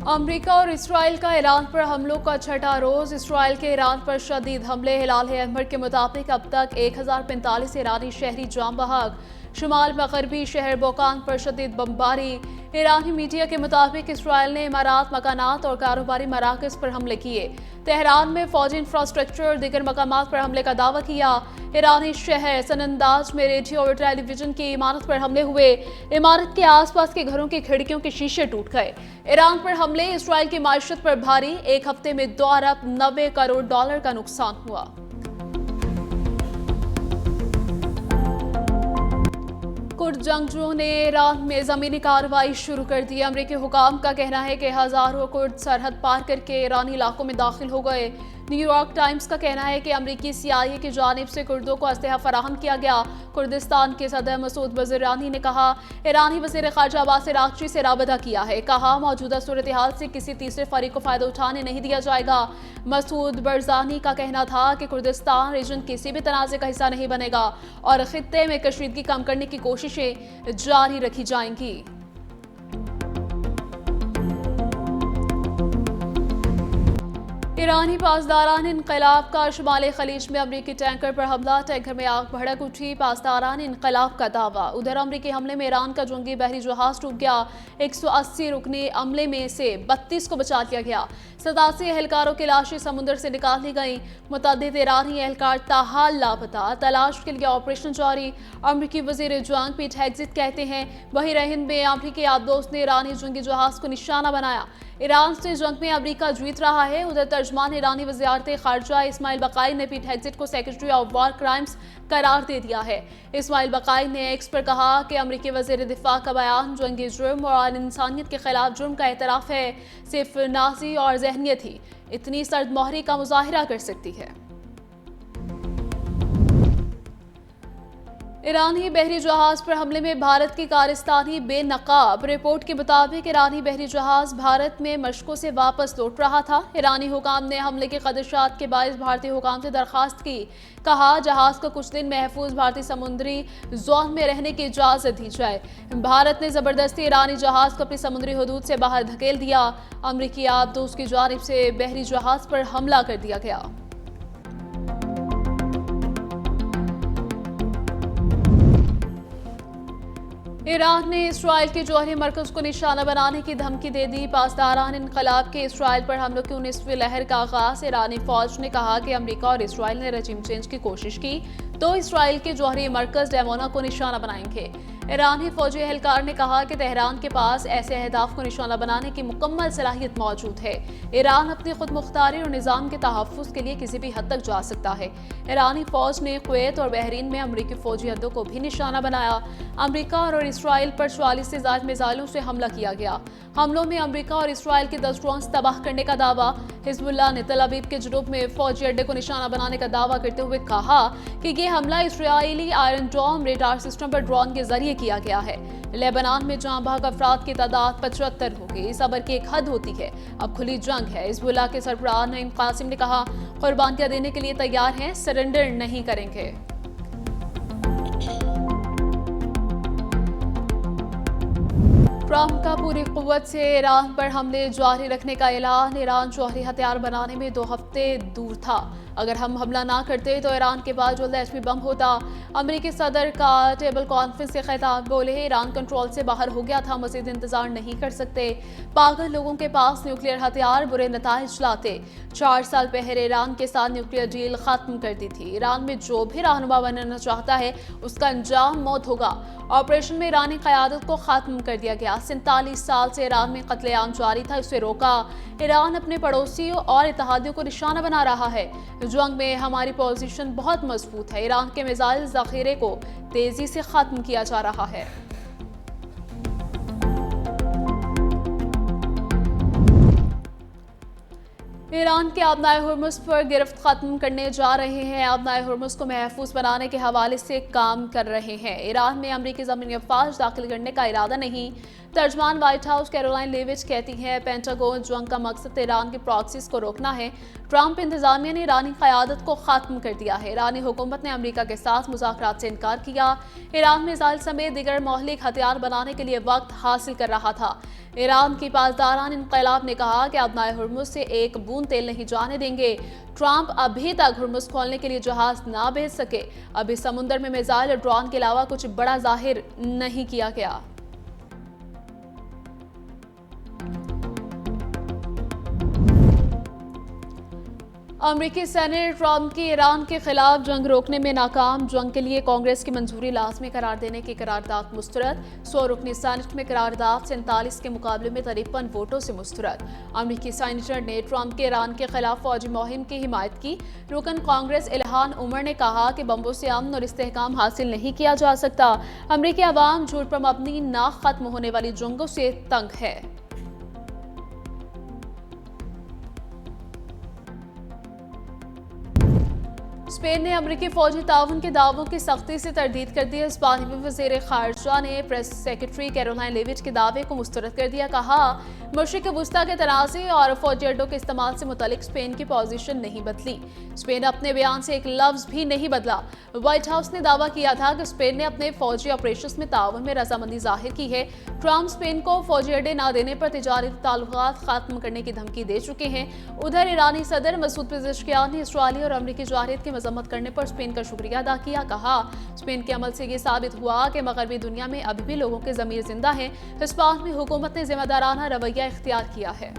America और Israel का Iran पर हमलों का छठा रोज। इसराइल के ईरान पर शदीद हमले। हिलाल-ए-अहमर के मुताबिक अब तक 1045 ईरानी शहरी जाम बहक। शुमाल मगरबी शहर बोकान पर शदीद बमबारी। ईरानी मीडिया के मुताबिक इसराइल ने इमारात, मकानात और कारोबारी मराकज पर हमले किए। तेहरान में फौजी इंफ्रास्ट्रक्चर और दीगर मकामात पर हमले का दावा किया। ईरानी शहर सनंदाज में रेडियो और टेलीविजन की इमारत पर हमले हुए। इमारत के आसपास के घरों की खिड़कियों के शीशे टूट गए। ईरान पर हमले इसराइल की माइशत पर भारी। एक हफ्ते में $2 अरब 90 करोड़ का नुकसान हुआ। कुर्द जंगजुओं ने ईरान में जमीनी कार्रवाई शुरू कर दी। अमरीकी हुकाम का कहना है कि हजारों कुर्द सरहद पार करके ईरानी इलाकों में दाखिल हो गए। न्यूयॉर्क टाइम्स का कहना है कि अमरीकी CIA की जानिब से कुर्दों को असलहा फराहम किया गया। कुर्दिस्तान के सदर मसूद बज़रानी ने कहा, ईरानी वज़ीर ख़ारजा अब्बास अराग़ची से राबता किया है। कहा, मौजूदा सूरत हाल से किसी तीसरे फरीक को फ़ायदा उठाने नहीं दिया जाएगा। मसूद बरज़ानी का कहना था कि कुर्दिस्तान रीजन किसी भी तनाज़े का हिस्सा नहीं बनेगा और ख़ित्ते में कशीदगी कम करने की कोशिशें जारी रखी जाएंगी। ईरानी पासदारान इनकलाब का शुमाली खलीज में अमरीकी टैंकर पर हमला। टैंकर में आग भड़क उठी। पासदारान इनकलाब का दावा। उधर अमरीकी हमले में ईरान का जंगी बहरी जहाज डूब गया। 180 रुकने अमले में से 32 को बचा लिया गया। 87 एहलकारों की लाशें समुद्र से निकाल ली गई। मुतअद्दिद ईरानी एहलकार ताहाल लापता। तलाश के लिए ऑपरेशन जारी। अमरीकी वजीर जंग पीट हेग्जिट कहते हैं, वही हिंद में अमरीकी आबदोस्त ने ईरानी जंगी जहाज को निशाना बनाया। ईरान से जंग में अमरीका जीत रहा है। उधर तर्जमान ईरानी वज़ारत ख़ारजा इस्माइल बक़ाई ने पीट हेग्जिट को सेक्रेटरी ऑफ वॉर क्राइम्स करार दे दिया है। इस्माइल बक़ाई ने एक्स पर कहा कि अमरीकी वज़ीर दिफा का बयान जंगी जुर्म और इंसानियत के खिलाफ जुर्म का एतराफ़ है। सिर्फ नाज़ी और जहनियत ही इतनी सर्द मोहरी का मुज़ाहिरा कर सकती है। ईरानी बहरी जहाज पर हमले में भारत की कारिस्तानी बेनकाब। रिपोर्ट के मुताबिक ईरानी बहरी जहाज भारत में मशकों से वापस लौट रहा था। ईरानी हुकाम ने हमले के खदशात के बायस भारतीय हुकाम से दरखास्त की। कहा, जहाज को कुछ दिन महफूज भारतीय समुद्री जोन में रहने की इजाजत दी जाए। भारत ने जबरदस्ती ईरानी जहाज को अपनी समुद्री हदूद से बाहर धकेल दिया। अमरीकी आबदोस्त की जानिब से बहरी जहाज पर हमला कर दिया गया। ईरान ने इसराइल के जौहरी मरकज को निशाना बनाने की धमकी दे दी। पासदारान इनकलाब के इसराइल पर हमलों की 19वीं लहर का आगाज। ईरानी फौज ने कहा कि अमेरिका और इसराइल ने रजीम चेंज की कोशिश की तो इसराइल के जौहरी मरकज डेमोना को निशाना बनाएंगे। ईरानी फौजी एहलकार ने कहा कि तेहरान के पास ऐसे अहदाफ को निशाना बनाने की मुकम्मल सलाहियत मौजूद है। ईरान अपनी खुद मुख्तारी और निज़ाम के तहफ़्फ़ुज़ के लिए किसी भी हद तक जा सकता है। ईरानी फौज ने कुवैत और बहरीन में अमरीकी फौजी हदों को भी निशाना बनाया। अमरीका और इसराइल पर 44 से ज़ायद मिसाइलों से हमला किया गया। हमलों में अमरीका और इसराइल के 10 ड्रोन तबाह करने का दावा। हिज़्बुल्लाह ने तल अवीव के जुनूब में फौजी अड्डे को निशाना बनाने का दावा करते हुए कहा कि ये हमला इसराइली आयरन डोम रेडार सिस्टम पर ड्रोन के जरिए किया गया है। लेबनान में जाँ बहक अफराद की तादाद 75 हो गई। सब्र की एक हद होती है, अब खुली जंग है। हिज़्बुल्लाह के सरबराह नईम कासिम ने कहा, कुर्बानियां देने के लिए तैयार हैं, सरेंडर नहीं करेंगे। ट्रंप का पूरी कुव्वत से ईरान पर हमले जारी रखने का ऐलान। ईरान जौहरी हथियार बनाने में 2 हफ्ते दूर था। अगर हम हमला ना करते तो ईरान के पास जल्द एटमी बम होता। अमेरिकी सदर का टेबल कॉन्फ्रेंस से खिताब बोले, ईरान कंट्रोल से बाहर हो गया था, मज़ीद इंतजार नहीं कर सकते। पागल लोगों के पास न्यूक्लियर हथियार बुरे नताइज लाते। 4 साल पहले ईरान के साथ न्यूक्लियर डील खत्म कर दी थी। ईरान में जो भी रहनुमा बनना चाहता है उसका अंजाम मौत होगा। ऑपरेशन में ईरानी क़यादत को खत्म कर दिया गया। 47 साल से ईरान में कत्लेआम जारी था, इसे रोका। ईरान अपने पड़ोसियों और इत्तेहादियों को निशाना बना रहा है। जंग में हमारी पोजीशन बहुत मजबूत है। ईरान के मिसाइल ज़ख़ीरे को तेजी से खत्म किया जा रहा है। ईरान के आबनाए हुर्मुज़ पर गिरफ्त खत्म करने जा रहे हैं। आबनाए हुर्मुज़ को महफूज बनाने के हवाले से काम कर रहे हैं। ईरान में अमरीकी ज़मीनी अफ़वाज दाखिल करने का इरादा नहीं। तर्जमान व्हाइट हाउस कैरोलाइन लेविच कहती है, पेंटागन जंग का मकसद ईरान के प्रॉक्सीज को रोकना है। ट्रंप इंतजामिया ने ईरानी क़यादत को ख़त्म कर दिया है। ईरानी हुकूमत ने अमरीका के साथ मुज़ाकरात से इनकार किया। ईरान मिसाइल समेत दीगर मौलिक हथियार बनाने के लिए वक्त हासिल कर रहा था। ईरान की पासदारान इनकलाब ने कहा कि अबनाए हुर्मुज से एक बूंद तेल नहीं जाने देंगे। ट्रंप अभी तक हुर्मुज खोलने के लिए जहाज ना भेज सके। अभी समुद्र में मिसाइल और ड्रोन के अलावा कुछ बड़ा जाहिर नहीं किया गया। अमेरिकी सेनेट ट्रंप की ईरान के खिलाफ जंग रोकने में नाकाम। जंग के लिए कांग्रेस की मंजूरी लाजमी करार देने की करारदाद मुस्तरद। 100 रुकनी सेनेट में करारदाद 47 के मुकाबले में 53 वोटों से मुस्तरद। अमेरिकी सेनेटर ने ट्रंप के ईरान के खिलाफ फौजी मुहिम की हिमायत की। रुकन कांग्रेस इल्हान उमर ने कहा कि बम्बों से अमन और इस्तेहकाम हासिल नहीं किया जा सकता। अमेरिकी अवाम झूठ पर मबनी ना खत्म होने वाली जंगों से तंग है। स्पेन ने अमेरिकी फौजी ताउन के दावों की सख्ती से तरदीद कर दी है। स्पेनी वज़ीर ख़ारजा ने प्रेस सेक्रेटरी कैरोलाइन लेविट के दावे को मुस्तरद कर दिया। कहा, मशरिक़ वुस्ता के तनाज़े और फौजी अड्डों के इस्तेमाल से मुतल्लिक़ स्पेन की पोजीशन नहीं बदली। स्पेन अपने बयान से एक लफ्ज़ भी नहीं बदला। व्हाइट हाउस ने दावा किया था कि स्पेन ने अपने फौजी ऑपरेशन में ताउन में रजामंदी जाहिर की है। ट्रंप स्पेन को फौजी अड्डे न देने पर तिजारती ताल्लुकात खत्म करने की धमकी दे चुके हैं। उधर ईरानी सदर मसूद पेज़ेश्कियान ने इसराइली और अमेरिकी जारहीत की मजम्मत करने पर स्पेन का शुक्रिया अदा किया। कहा, स्पेन के अमल से ये साबित हुआ कि मगरबी दुनिया में अभी भी लोगों के ज़मीर जिंदा हैं। हिस्पान में हुकूमत ने जिम्मेदाराना रवैया इख्तियार किया है।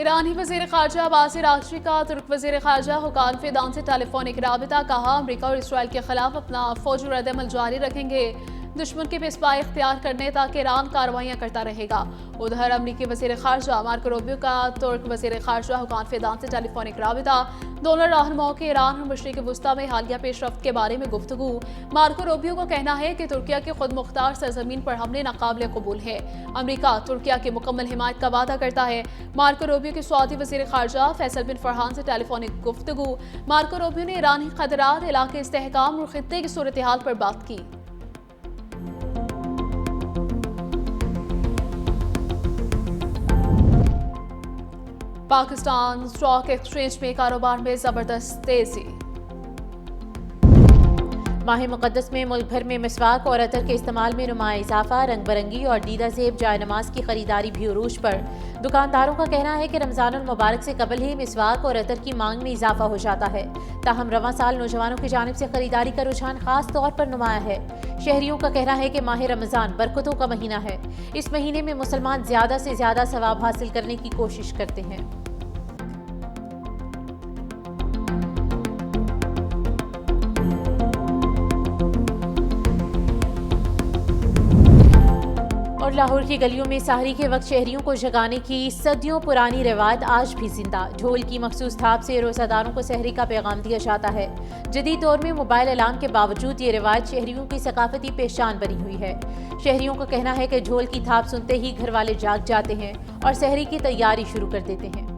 ईरानी वज़ीर ख़ारजा अब्बास अराग़ची का तुर्क वज़ीर ख़ारजा हुकान फ़िदान से टेलीफोनिक राबिता। कहा, अमेरिका और इसराइल के खिलाफ अपना फौजी रद्द-ए-अमल जारी रखेंगे। दुश्मन के पेशवा इख्तियार करने तक ईरान कार्रवाइयाँ करता रहेगा। उधर अमेरिकी वज़ीर ख़ारजा मार्को रूबियो का तुर्क वज़ीर ख़ारजा हुकान फ़िदान से टेलीफोनिक राबिता। दोनों रहनुमाओं के ईरान और मशरिक़ वुस्ता में हालिया पेशरफ्त के बारे में गुफ्तगू। मार्को रूबियो को कहना है कि तुर्किया की खुद मुख्तार सरजमीन पर हमले नाकाबिले कबूल है। अमेरिका तुर्किया की मुकम्मल हिमायत का वादा करता है। मार्को रूबियो के सऊदी वज़ीर ख़ारजा फैसल बिन फरहान से टेलीफोनिक गुफ्तगू। मार्को रूबियो ने ईरानी खतरात, इलाके इस्तेहकाम और खित्ते की सूरत हाल पर बात की। पाकिस्तान स्टॉक एक्सचेंज में कारोबार में जबरदस्त तेजी। माह मुक़द्दस में मुल्क भर में मिसवाक और अतर के इस्तेमाल में नुमाया इजाफा। रंग बरंगी और दीदा ज़ेब जाय नमाज की खरीदारी भी उरूज पर। दुकानदारों का कहना है कि रमज़ानुल मुबारक से कबल ही मिसवाक और अतर की मांग में इजाफा हो जाता है। ताहम रवां साल नौजवानों की जानिब से खरीदारी का रुझान खास तौर पर नुमाया है। शहरियों का कहना है कि माह रमज़ान बरकतों का महीना है। इस महीने में मुसलमान ज़्यादा से ज़्यादा सवाब हासिल करने की कोशिश करते हैं। और लाहौर की गलियों में सहरी के वक्त शहरियों को जगाने की सदियों पुरानी रिवायत आज भी जिंदा। ढोल की मखसूस थाप से रोज़ादारों को सहरी का पैगाम दिया जाता है। जदीद दौर में मोबाइल अलार्म के बावजूद ये रिवायत शहरियों की सकाफती पहचान बनी हुई है। शहरियों का कहना है कि ढोल की थाप सुनते ही घर वाले जाग जाते हैं और सहरी की तैयारी शुरू कर देते हैं।